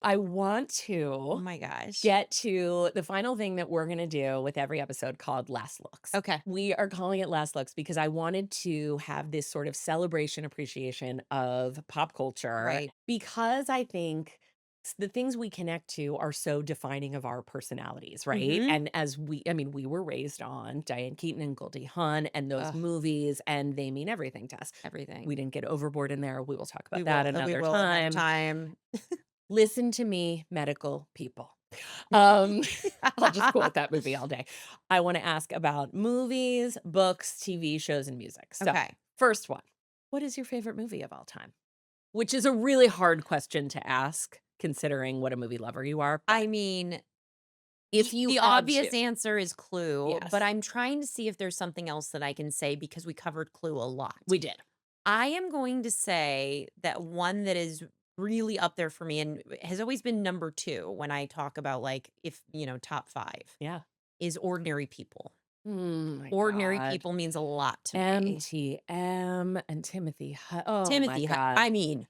I want Oh to my gosh. get to the final thing that we're gonna do with every episode called Last Looks. Okay. We are calling it Last Looks because I wanted to have this sort of celebration appreciation of pop culture Right. because I think the things we connect to are so defining of our personalities, right? Mhm. And I mean, we were raised on Diane Keaton and Goldie Hawn and those Ugh, movies, and they mean everything to us. We everything. didn't get overboard in there. We will talk We about that will, we another will another time. time. Listen to me, medical people. Um, I'll just quote that movie all day. I wanna ask about movies, books, TV shows, and music. So, Okay. first one, what is your favorite movie of all time? Which is a really hard question to ask considering what a movie lover you are, but I mean, if you the had to. obvious answer is Clue, but Yes, I'm trying to see if there's something else that I can say because we covered Clue a lot. we did. I am going to say that one that is really up there for me and has always been number 2 when I talk about, like, if, top 5 Yeah. is Ordinary People. Mm, my Ordinary god. People means a lot to me. MTM and oh my Timothy, god. I mean,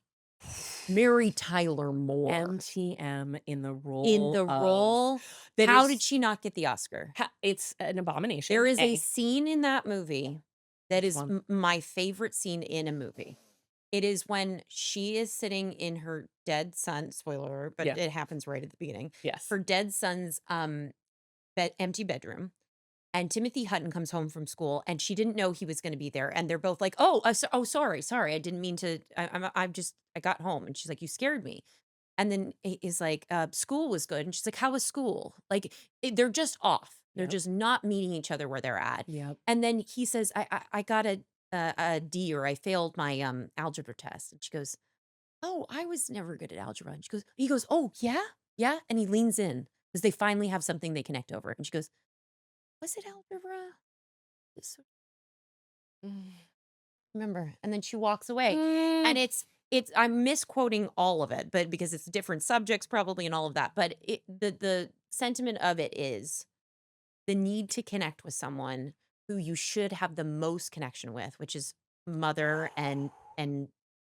Mary Tyler Moore MTM in the in role the of role. that How did is she not get the Oscar? it's an There abomination, is a A. scene in that movie that Which is one? my favorite scene in a movie. It is when she is sitting in her dead son, spoiler alert, but Yeah. it happens right at the beginning. Yes. Her dead son's empty bedroom. And Timothy Hutton comes home from school, and she didn't know he was going to be there. And they're both like, "Oh, sorry, I didn't mean to. I got home." And she's like, "You scared me." And then is like, "School was good." And she's like, "How was school?" Like they're just off. They're Yep. just not meeting each other where they're at. Yep. And then he says, "I got a D, or I failed my algebra test." And she goes, "Oh, I was never good at algebra." And he goes, "Oh yeah, yeah." And he leans in because they finally have something they connect over. And she goes, "Was it algebra?" This Mm. remember, and then she walks away, and Mm. it's I'm misquoting all of it, but because it's different subjects probably and all of that, but the sentiment of it is the need to connect with someone who you should have the most connection with, which is mother and,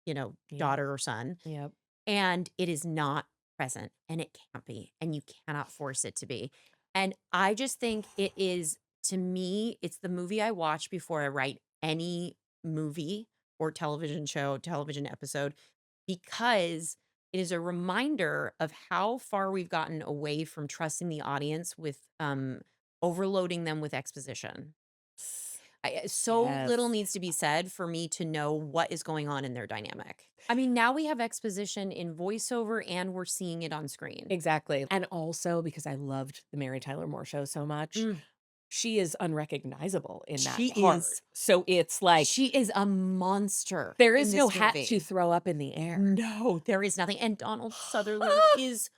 Yep. daughter or son, Yep. and it is not present, and it can't be, and you cannot force it to be, and I just think it is to me, it's the movie I watch before I write any movie or television show, television episode, because it is a reminder of how far we've gotten away from trusting the audience with, overloading them with exposition. So little Yes. needs to be said for me to know what is going on in their dynamic. I mean, now we have exposition in voiceover and we're seeing it on screen. Exactly. And also because I loved the Mary Tyler Moore Show so much, Mm, she is unrecognizable in that she part. is So it's like she is a monster there in is no this hat to movie. throw up in the air. No, there is nothing. And Donald Sutherland is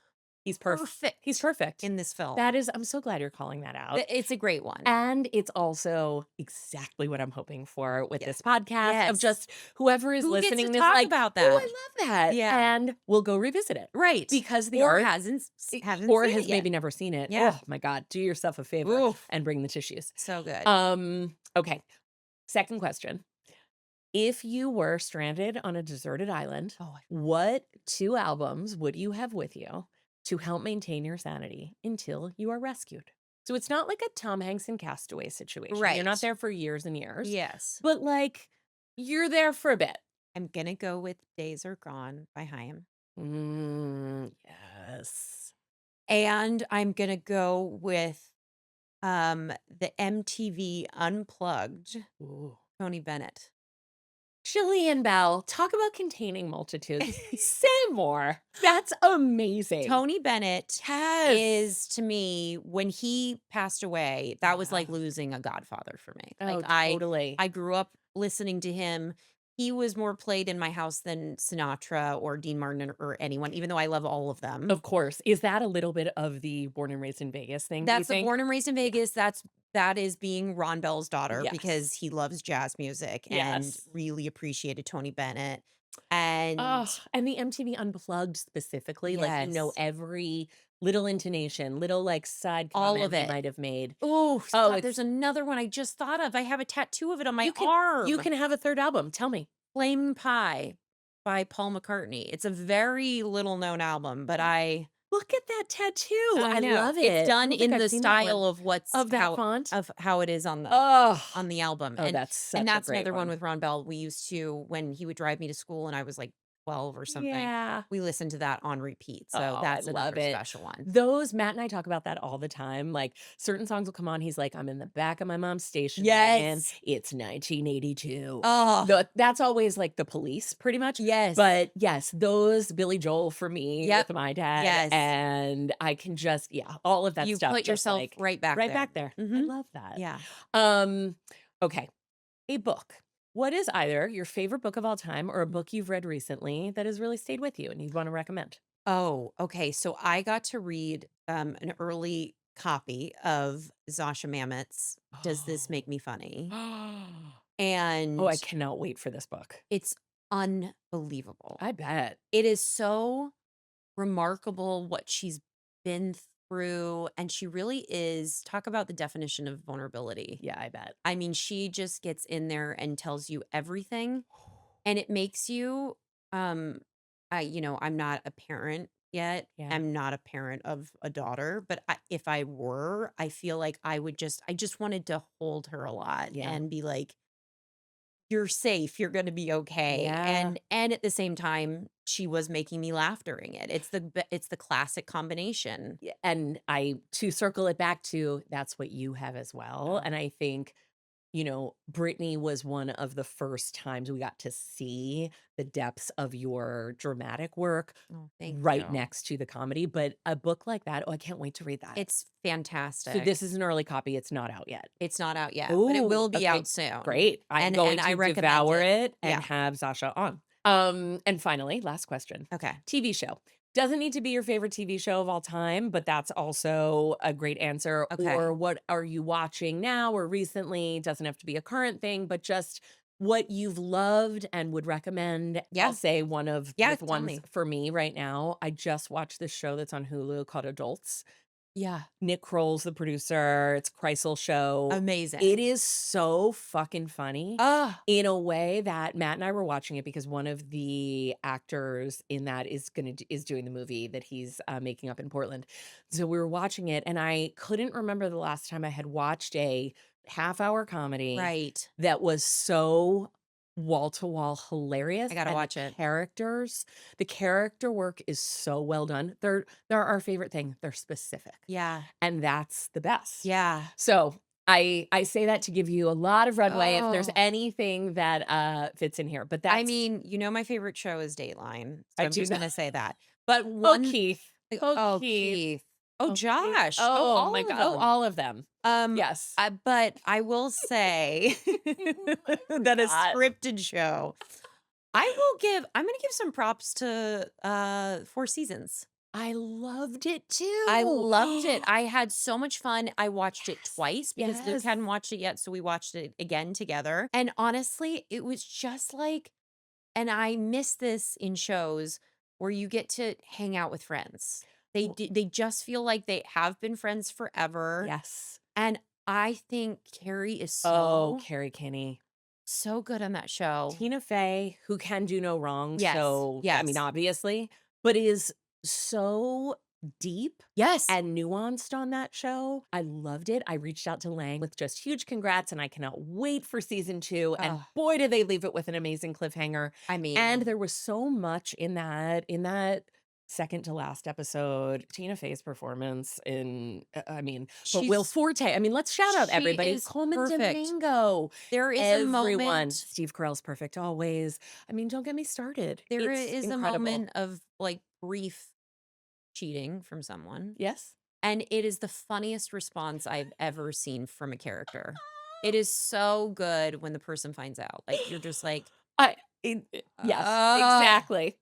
He's he's perfect perfect. in this film. That is I'm so glad you're calling that out. It's a great one. And it's also exactly what I'm hoping for with Yeah. this podcast of Yes. just whoever is Who gets to listening is talk like, about "Oh, that? I love that." Yeah. And we'll go revisit it Right. because the Or art hasn't or seen it has yet. maybe never seen it. Yeah. Oh my god, do yourself a favor Oof. and bring the tissues. So good. Okay. Second question. If you were stranded on a deserted island, Oh, what 2 albums would you have with you to help maintain your sanity until you are rescued? So it's not like a Tom Hanks and Castaway situation. You're not right. there for years and years, Yes. but like you're there for a bit. I'm gonna go with Days Are Gone by Haim. Yes. And I'm gonna go with the MTV Unplugged, Ooh. Tony Bennett. Jillian Bell, talk about containing multitudes. Say more. That's amazing. Tony Bennett Yes. is to me, when he passed away, that was Yeah. like losing a godfather for me. Oh, Like totally. I grew up listening to him. He was more played in my house than Sinatra or Dean Martin or anyone, even though I love all of them. Of course. Is that a little bit of the born and raised in Vegas thing, do you That's the think? born and raised in Yeah. Vegas. That is being Ron Bell's daughter Yes. because he loves jazz music and Yes. really appreciated Tony Bennett. And Oh, and the MTV Unplugged specifically, like, you know yes, every little intonation, little, like, side all of comment he it. might have made. Oh, Oh, God, there's it's another one I just thought of. I have a tattoo of it on my you can arm. have a 3rd album, tell me. Flame Pie by Paul McCartney. It's a very little known album, but I Look at that tattoo. I I know. love It's it. I done don't think in I've the seen that one. style of Of that font? how it is Oh. on the album. Oh, that's And such a that's great another one one. with Ron Bell. We used to, when he would drive me to school and I was like 12 or something, Yeah. we listened to that on repeat. So Oh, I that's love another it. special one. Those Matt and I talk about that all the time. Like certain songs will come on. He's like, I'm in the back of my mom's station wagon. Yes. It's 1982. Oh, That's always like The Police, pretty much. yes. But yes, those Billy Joel for me Yep. with my dad. Yes. And I can just, yeah, all of that You stuff. put Just yourself like right back right there. back there. I Mhm. love that. Yeah. Um, okay. A book. What is either your favorite book of all time or a book you've read recently that has really stayed with you and you'd want to recommend? Oh, okay. So I got to read an early copy of Zasha Mamet's Does This Make Me Funny? Oh, And I cannot wait for this book. it's unbelievable. I bet. It is so remarkable what she's been through. And she really is, talk about the definition of vulnerability. Yeah, I bet. I mean, she just gets in there and tells you everything. And it makes you, I'm not a parent yet. Yeah. I'm not a parent of a daughter, but if I were, I feel like I just wanted to hold her a lot Yeah. and be like, you're safe, you're going to be okay. Yeah. And at the same time, she was making me laugh during it. It's the classic combination. Yeah, and to circle it back to that's what you have as well. Yeah. And I think, Brittany was one of the first times we got to see the depths of your dramatic work Oh, thank right you. next to the comedy. But a book like that, oh, I can't wait to read that. It's So fantastic. this is an early copy. It's not out yet. It's not out yet, but it Ooh, will be okay, out soon. great. I'm And going and I to recommend devour it. it and Yeah. have Zasha on. And finally, last question. Okay. TV show. Doesn't need to be your favorite TV show of all time, but that's also a great answer. Okay. Or what are you watching now or recently? Doesn't have to be a current thing, but just what you've loved and would recommend. Yeah. I'll say one of Yeah, with tell ones me. for me right now. I just watched this show that's on Hulu called Adults. Yeah. Nick Kroll's the producer. It's a Kreisel show. Amazing. It is so fucking funny Ah, in a way that Matt and I were watching it because one of the actors in that is doing the movie that he's making up in Portland. So we were watching it, and I couldn't remember the last time I had watched a half-hour comedy right. that was so wall to wall hilarious. I gotta and watch it. The character work is so well done. They're our favorite thing. They're specific, Yeah. and that's the best. Yeah. So I say that to give you a lot of runway if there's Oh. anything that fits in here. But I that's mean, my favorite show is Dateline, so I I'm do just know. gonna say that. But Oh, one Keith. like, Oh, oh, Keith. Keith. Oh, Oh, Keith. Josh. Oh, Oh all my of god. Oh, them. all of them. Um, Yes. but I will say that a forgot. scripted show. I'm gonna give some props to Four Seasons. I loved it too. I loved it. I had so much fun. I watched it twice because Luke Yes. hadn't watched it yet, so we watched it again together. And honestly, it was just like, and I miss this in shows where you get to hang out with friends. They just feel like they have been friends forever. Yes. And I think Carrie is Oh, Carrie Kinney. so good on that show. Tina Fey, who can do no wrong. Yes, So, I mean, yes. obviously, but is so deep Yes. and nuanced on that show. I loved it. I reached out to Lang with just huge congrats, and I cannot wait for season 2. And Ugh. boy, did they leave it with an amazing cliffhanger. I mean, And there was so much in that second to last episode. Tina Fey's performance but Will she's Forte. I mean, let's shout out she everybody. is Coleman perfect. Domingo. There is a Everyone. moment. Steve Carell's perfect always. I mean, don't get me started. There It's is a incredible. moment of like brief cheating from someone. Yes. And it is the funniest response I've ever seen from a character. It is so good when the person finds out. Like you're just like, Yes, Ah.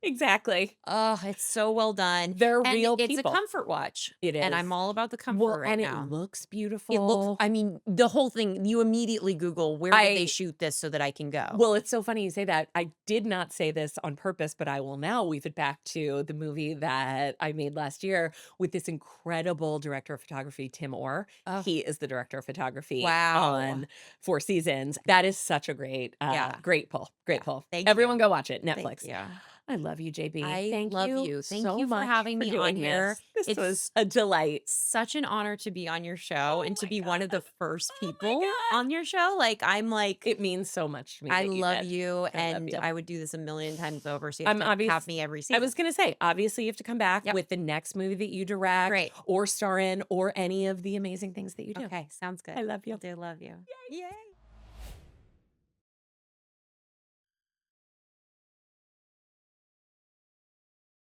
exactly. oh, it's so well done. They're And real it's people. a comfort watch. It And is. I'm all about the comfort Well, right and now. it looks It beautiful. looks, I mean, the whole thing, you immediately Google where did they shoot this so that I can go. Well, it's so funny you say that. I did not say this on purpose, but I will now weave it back to the movie that I made last year with this incredible director of photography, Tim Orr. Oh. He is the director of photography Wow. on Four Seasons. That is such a great, Yeah. great pull. Great Yeah. pull. Thank Everyone you. go watch it. Thank Netflix. you. I love you, JB. I Thank love you you. Thank so you for much having for me on doing here. this. This was It's a delight. such an honor to be on your show Oh and to my be one of the god. first Oh my people god. on your show. Like, I'm like, It means so much to me I that you love did. you, I love and you. I would do this a million times over. So you I'm have to have obvious me every I season. was gonna say, obviously, you have to come back Yep. with the next movie that you direct Great. or star in or any of the amazing things that you do. Okay. Sounds good. I love I you. do love you. Yay.